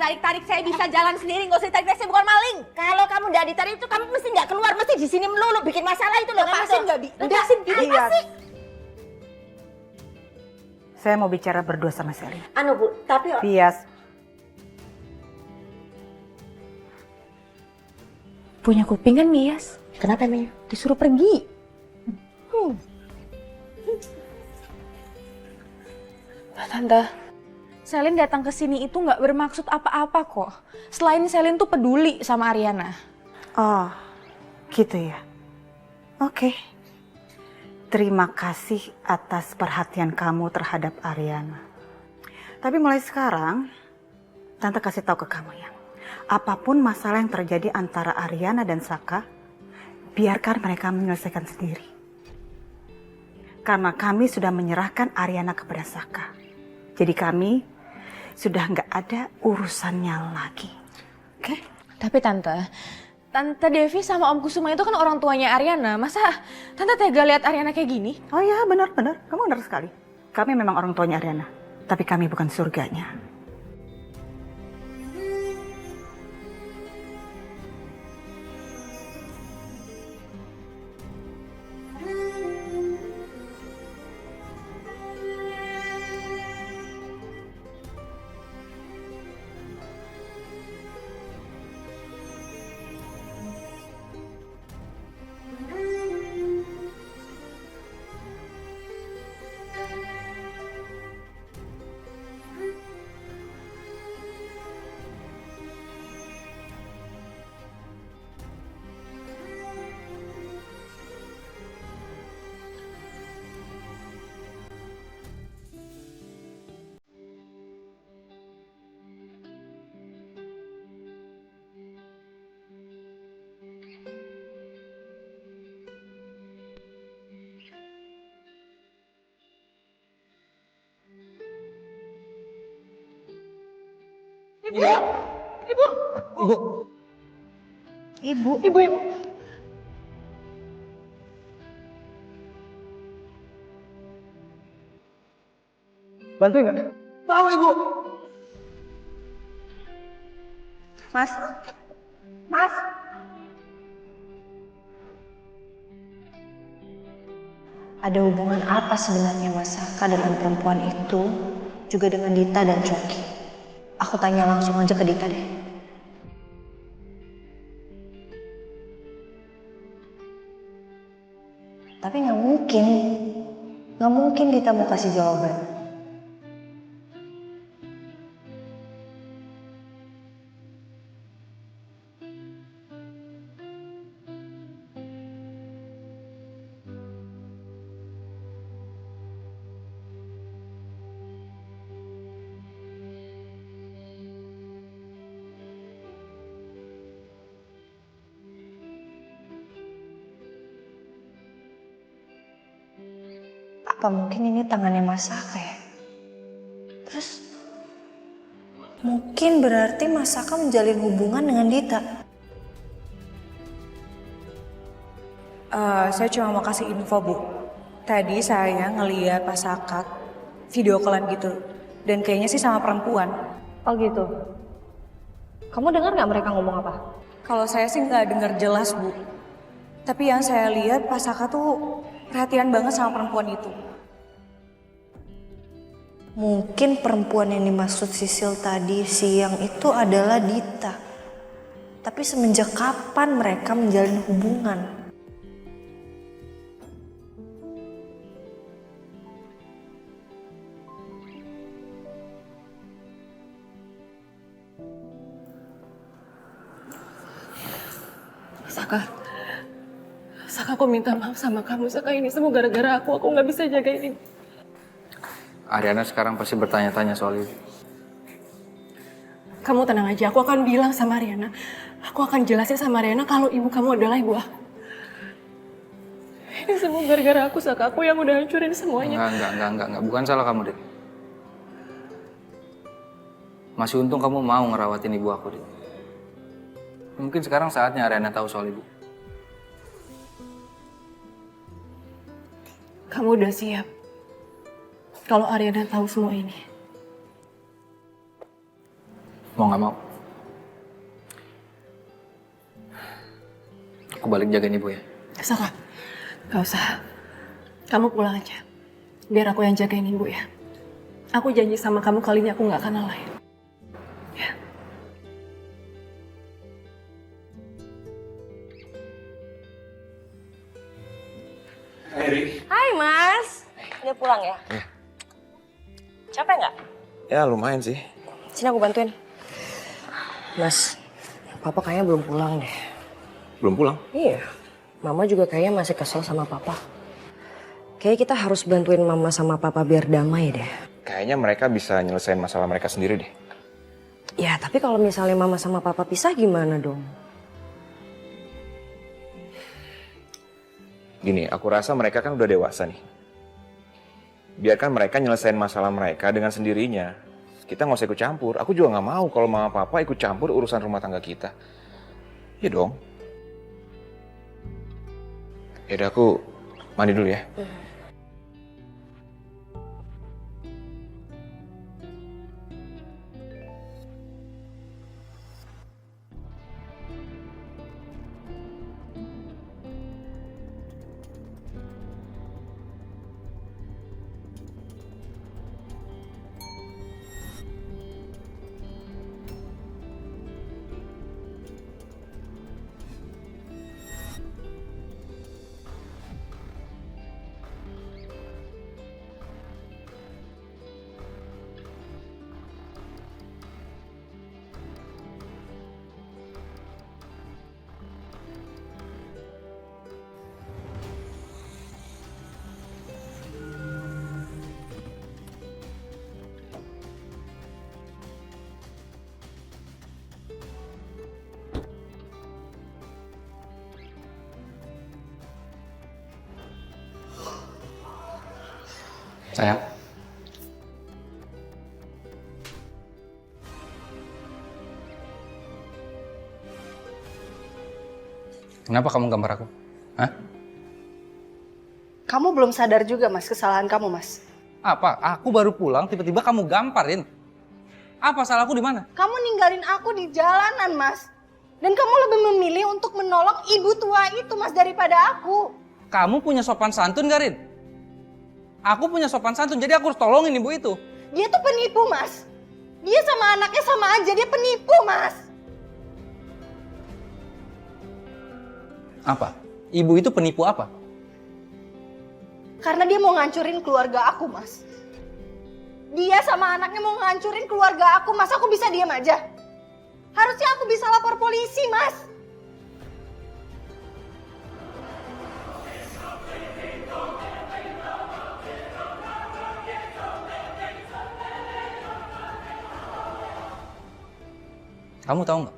ditarik-tarik, saya bisa jalan sendiri, nggak usah ditarik, saya bukan maling. Kalau kamu nggak ditarik itu kamu mesti nggak keluar, mesti di sini melulu bikin masalah itu loh. Lepasin nggak, Bi? Lepasin, Bi. Apa sih? Saya mau bicara berdua sama Selin. Anu Bu, tapi Vias. Punya kuping kan, Mias? kenapa emangnya? Disuruh pergi. Tante, Selin datang ke sini itu nggak bermaksud apa-apa kok. Selain Selin tuh peduli sama Ariana. Oh, gitu ya. Oke. Terima kasih atas perhatian kamu terhadap Ariana. Tapi mulai sekarang, Tante kasih tahu ke kamu ya. Apapun masalah yang terjadi antara Ariana dan Saka, biarkan mereka menyelesaikan sendiri. Karena kami sudah menyerahkan Ariana kepada Saka. Jadi kami sudah nggak ada urusannya lagi. Oke? Tapi Tante Devi sama Om Kusuma itu kan orang tuanya Ariana. Masa Tante tega lihat Ariana kayak gini? Oh ya, benar-benar. Kamu benar sekali. Kami memang orang tuanya Ariana. Tapi kami bukan surganya. Ibu. Bantuin nggak? Tahu Ibu. Mas. Ada hubungan apa sebenarnya Mas Saka dengan perempuan itu, juga dengan Dita dan Coki? Aku tanya langsung aja ke Dita deh. Tapi nggak mungkin Dita mau kasih jawaban. Apa mungkin ini tangannya Mas Saka ya? Terus mungkin berarti Mas Saka menjalin hubungan dengan Dita. Saya cuma mau kasih info, Bu. Tadi saya ngeliat Pak Saka video callan gitu. Dan kayaknya sih sama perempuan. Oh gitu. Kamu dengar nggak mereka ngomong apa? Kalau saya sih nggak dengar jelas, Bu. Tapi yang saya lihat Pak Saka tuh perhatian banget sama perempuan itu. Mungkin perempuan yang dimaksud Sisil tadi siang itu adalah Dita. Tapi semenjak kapan mereka menjalin hubungan? Saka, aku minta maaf sama kamu. Saka, ini semua gara-gara aku nggak bisa jagain ini. Ariana sekarang pasti bertanya-tanya soal itu. Kamu tenang aja, aku akan bilang sama Ariana. Aku akan jelasin sama Ariana kalau ibu kamu adalah ibu aku. Ini semua gara-gara aku, Saka. Aku yang udah hancurin semuanya. Enggak. Bukan salah kamu, Dek. Masih untung kamu mau ngerawatin ibu aku, Dek. Mungkin sekarang saatnya Ariana tahu soal ibu. Kamu udah siap kalau Ariana tahu semua ini? Mau nggak mau. Aku balik jagain ibu ya. Saka, gak usah. Kamu pulang aja. Biar aku yang jagain ibu ya. Aku janji sama kamu kali ini aku nggak akan lalai. Ya. Hai Mas, udah pulang ya? Capek nggak? Ya lumayan sih. Sini aku bantuin. Mas, Papa kayaknya belum pulang deh. Belum pulang? Iya, Mama juga kayaknya masih kesel sama Papa. Kayaknya kita harus bantuin Mama sama Papa biar damai deh. Kayaknya mereka bisa nyelesain masalah mereka sendiri deh. Ya, tapi kalau misalnya Mama sama Papa pisah gimana dong? Gini, aku rasa mereka kan udah dewasa nih. Biarkan mereka nyelesain masalah mereka dengan sendirinya. Kita nggak usah ikut campur. Aku juga nggak mau kalau mama papa ikut campur urusan rumah tangga kita. Iya dong. Yaudah aku mandi dulu ya. Sayang. Kenapa kamu gambar aku? Hah? Kamu belum sadar juga, Mas, kesalahan kamu, Mas. Apa? Aku baru pulang, tiba-tiba kamu gamparin. Apa salahku di mana? Kamu ninggalin aku di jalanan, Mas. Dan kamu lebih memilih untuk menolong ibu tua itu, Mas, daripada aku. Kamu punya sopan santun, Garin? Aku punya sopan santun, jadi aku harus tolongin ibu itu. Dia tuh penipu, Mas. Dia sama anaknya sama aja, dia penipu, Mas. Apa? Ibu itu penipu apa? Karena dia mau ngancurin keluarga aku, Mas. Dia sama anaknya mau ngancurin keluarga aku, Mas. Aku bisa diam aja? Harusnya aku bisa lapor polisi, Mas. Kamu tahu nggak?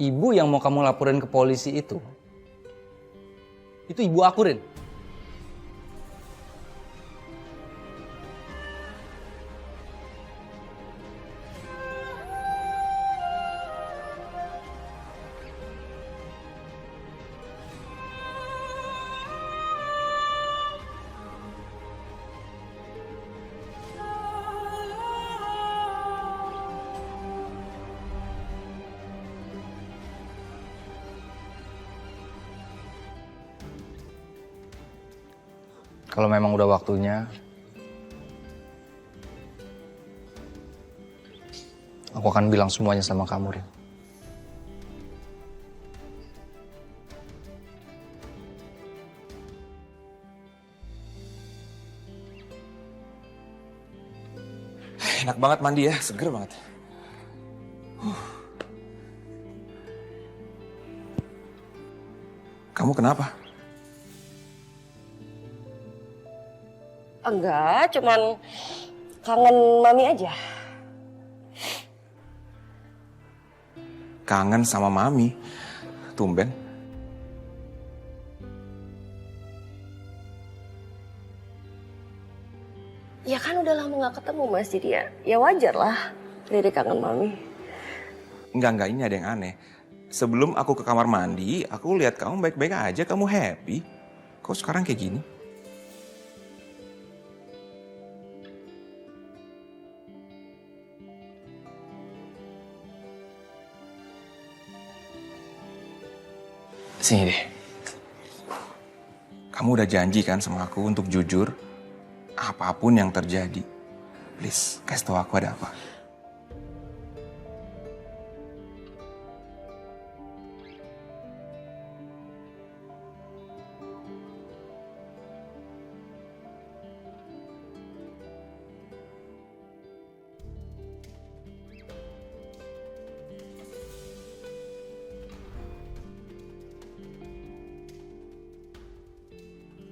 Ibu yang mau kamu laporin ke polisi itu ibu aku, Rin. Kalau memang udah waktunya, aku akan bilang semuanya sama kamu, Rin. Enak banget mandi ya, seger banget. Kamu kenapa? Enggak, cuman kangen Mami aja. Kangen sama Mami? Tumben. Ya kan udah lama gak ketemu, Mas, jadi ya wajar lah Riri kangen Mami. Enggak, ini ada yang aneh. Sebelum aku ke kamar mandi, aku lihat kamu baik-baik aja, kamu happy. Kok sekarang kayak gini? Sini deh. Kamu udah janji kan sama aku untuk jujur apapun yang terjadi. Please, kasih tau aku ada apa.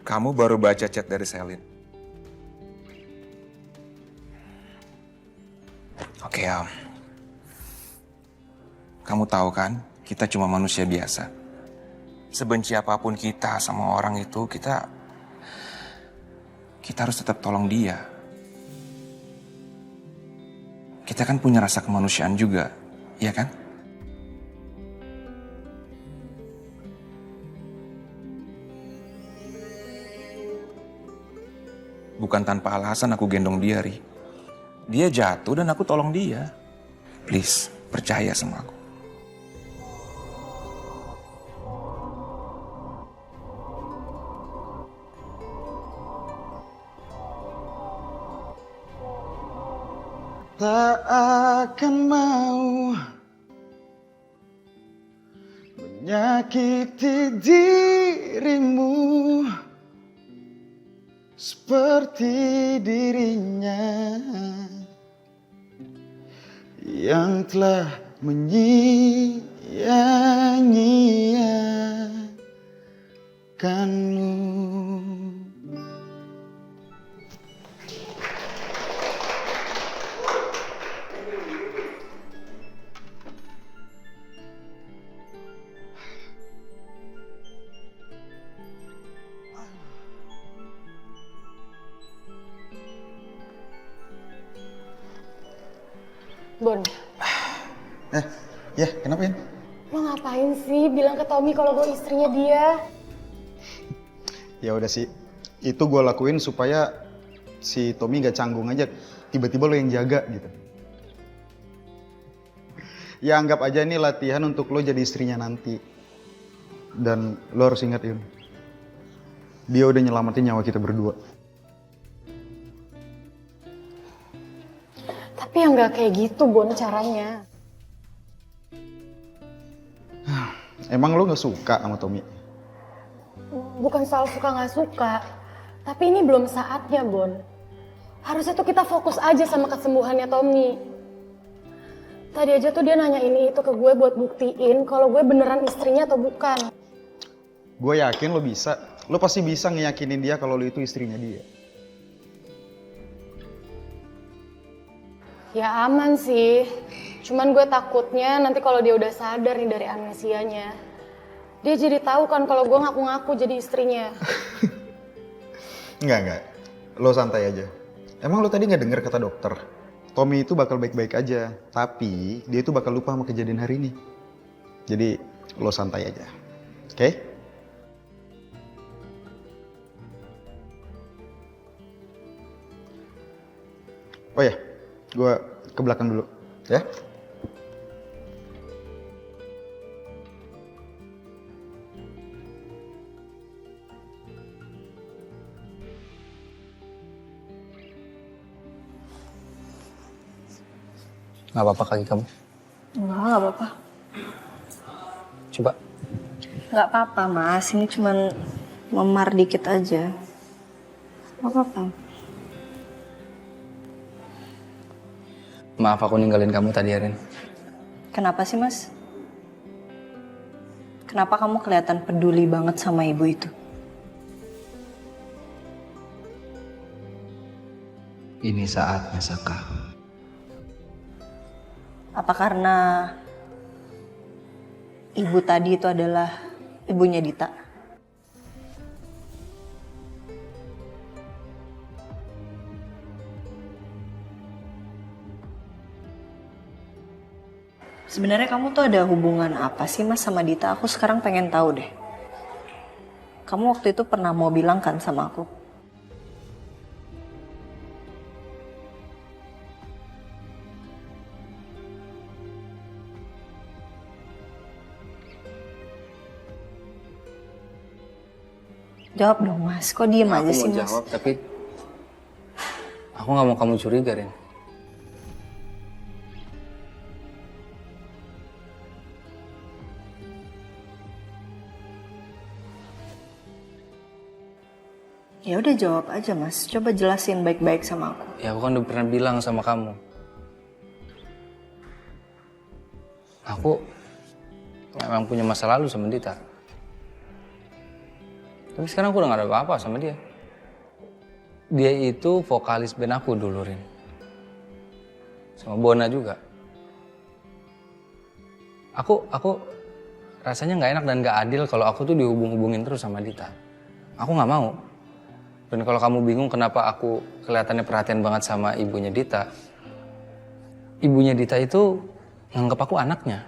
Kamu baru baca chat dari Selin. Oke, kamu tahu kan, kita cuma manusia biasa. Sebenci apapun kita sama orang itu, kita harus tetap tolong dia. Kita kan punya rasa kemanusiaan juga, iya kan? Bukan tanpa alasan aku gendong dia, Ri. Dia jatuh dan aku tolong dia. Please, percaya sama aku. Tak akan mau menyakiti dirimu seperti dirinya yang telah menyia-nyiakanmu. Bon, Ya, kenapa ya? lo ngapain sih bilang ke Tommy kalau gue istrinya dia? Ya udah sih, itu gue lakuin supaya si Tommy gak canggung aja. Tiba-tiba lo yang jaga gitu. Ya anggap aja ini latihan untuk lo jadi istrinya nanti. Dan lo harus ingat Yun, dia udah nyelamatin nyawa kita berdua. Tapi yang gak kayak gitu, Bon, caranya. Emang lo gak suka sama Tommy? Bukan soal suka gak suka, tapi ini belum saatnya, Bon. Harusnya tuh kita fokus aja sama kesembuhannya Tommy. Tadi aja tuh dia nanya ini itu ke gue buat buktiin kalau gue beneran istrinya atau bukan. Gue yakin lo bisa. Lo pasti bisa ngeyakinin dia kalau lo itu istrinya dia. Ya aman sih, cuman gue takutnya nanti kalau dia udah sadar nih dari amnesianya, dia jadi tahu kan kalau gue ngaku-ngaku jadi istrinya. Enggak. Lo santai aja. Emang lo tadi gak denger kata dokter? Tommy itu bakal baik-baik aja, tapi dia itu bakal lupa sama kejadian hari ini. Jadi lo santai aja, oke? Oh ya, gue ke belakang dulu, ya. Gak apa-apa kaki kamu? Enggak apa-apa. Coba. Nggak apa-apa, Mas. Ini cuman memar dikit aja. Nggak apa-apa. Maaf aku ninggalin kamu tadi, Arin. Kenapa sih, Mas? Kenapa kamu kelihatan peduli banget sama ibu itu? Ini saatnya, Saka. Apa karena ibu tadi itu adalah ibunya Dita? Sebenarnya kamu tuh ada hubungan apa sih, Mas, sama Dita? Aku sekarang pengen tahu deh. Kamu waktu itu pernah mau bilang kan sama aku? Jawab dong Mas, kok diem aja sih Aku mau Mas? jawab, tapi aku nggak mau kamu curiga, Rin. Ya udah jawab aja Mas, coba jelasin baik-baik sama aku. Ya aku kan udah pernah bilang sama kamu. Aku memang punya masa lalu sama Dita. Tapi sekarang aku udah gak ada apa-apa sama dia. Dia itu vokalis band aku dulu, Rin. Sama Bona juga. Aku rasanya gak enak dan gak adil kalau aku tuh dihubung-hubungin terus sama Dita. Aku gak mau. Dan kalau kamu bingung kenapa aku kelihatannya perhatian banget sama ibunya Dita. Ibunya Dita itu nganggap aku anaknya.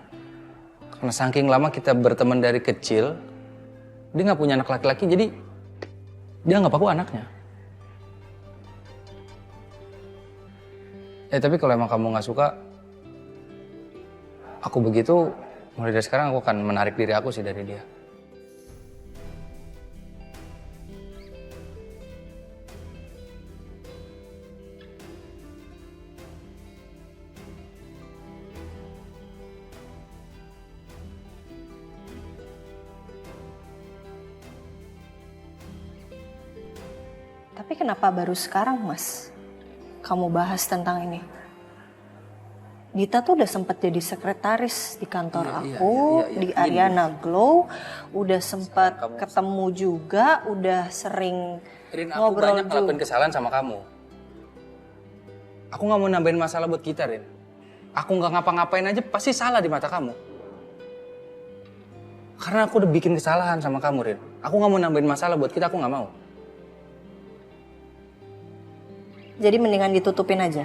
Karena saking lama kita berteman dari kecil, dia nggak punya anak laki-laki, jadi dia anggap aku anaknya. Tapi kalau emang kamu nggak suka, aku begitu, mulai dari sekarang aku akan menarik diri aku sih dari dia. Tapi kenapa baru sekarang Mas kamu bahas tentang ini? Dita tuh udah sempat jadi sekretaris di kantor aku, di Ariana Glow, udah sempat ketemu juga, udah sering Rin, aku ngobrol banyak ngelakuin kesalahan sama kamu. Aku nggak mau nambahin masalah buat kita, Rin. Aku nggak ngapa-ngapain aja pasti salah di mata kamu. Karena aku udah bikin kesalahan sama kamu, Rin. Aku nggak mau nambahin masalah buat kita, aku nggak mau. Jadi mendingan ditutupin aja.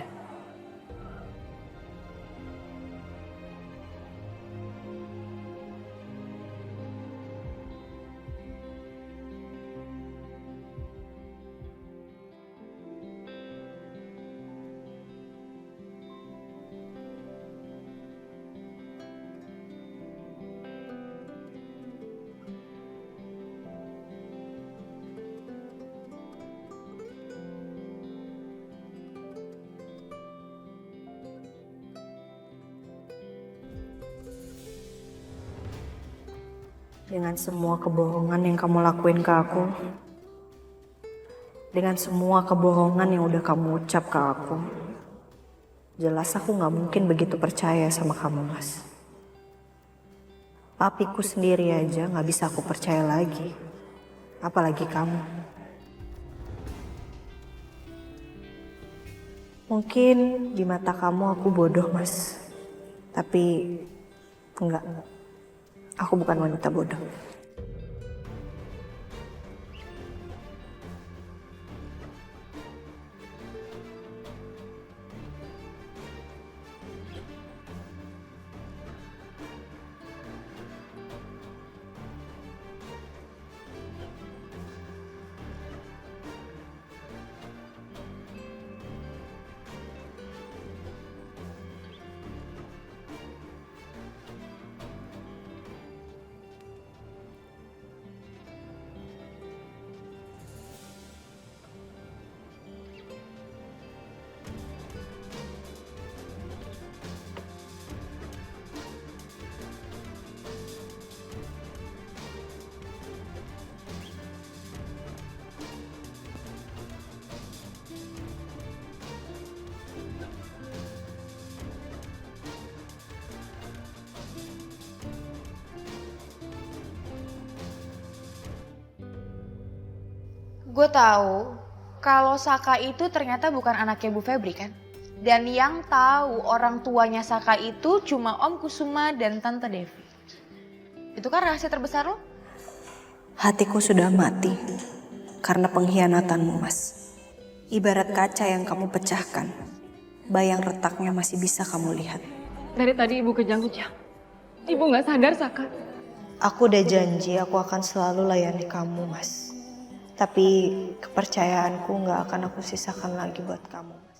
Dengan semua kebohongan yang kamu lakuin ke aku, dengan semua kebohongan yang udah kamu ucap ke aku, jelas aku gak mungkin begitu percaya sama kamu, Mas. Papiku sendiri aja gak bisa aku percaya lagi, apalagi kamu. Mungkin di mata kamu aku bodoh, Mas. Tapi enggak. Aku bukan wanita bodoh. Gue tahu kalau Saka itu ternyata bukan anaknya Bu Febri kan? Dan yang tahu orang tuanya Saka itu cuma Om Kusuma dan Tante Devi. Itu kan rahasia terbesar lo? Hatiku sudah mati karena pengkhianatanmu, Mas. Ibarat kaca yang kamu pecahkan, bayang retaknya masih bisa kamu lihat. Dari tadi ibu kejang-kejang. Ibu gak sadar, Saka. Aku udah janji aku akan selalu layani kamu, Mas. Tapi kepercayaanku gak akan aku sisakan lagi buat kamu, Mas.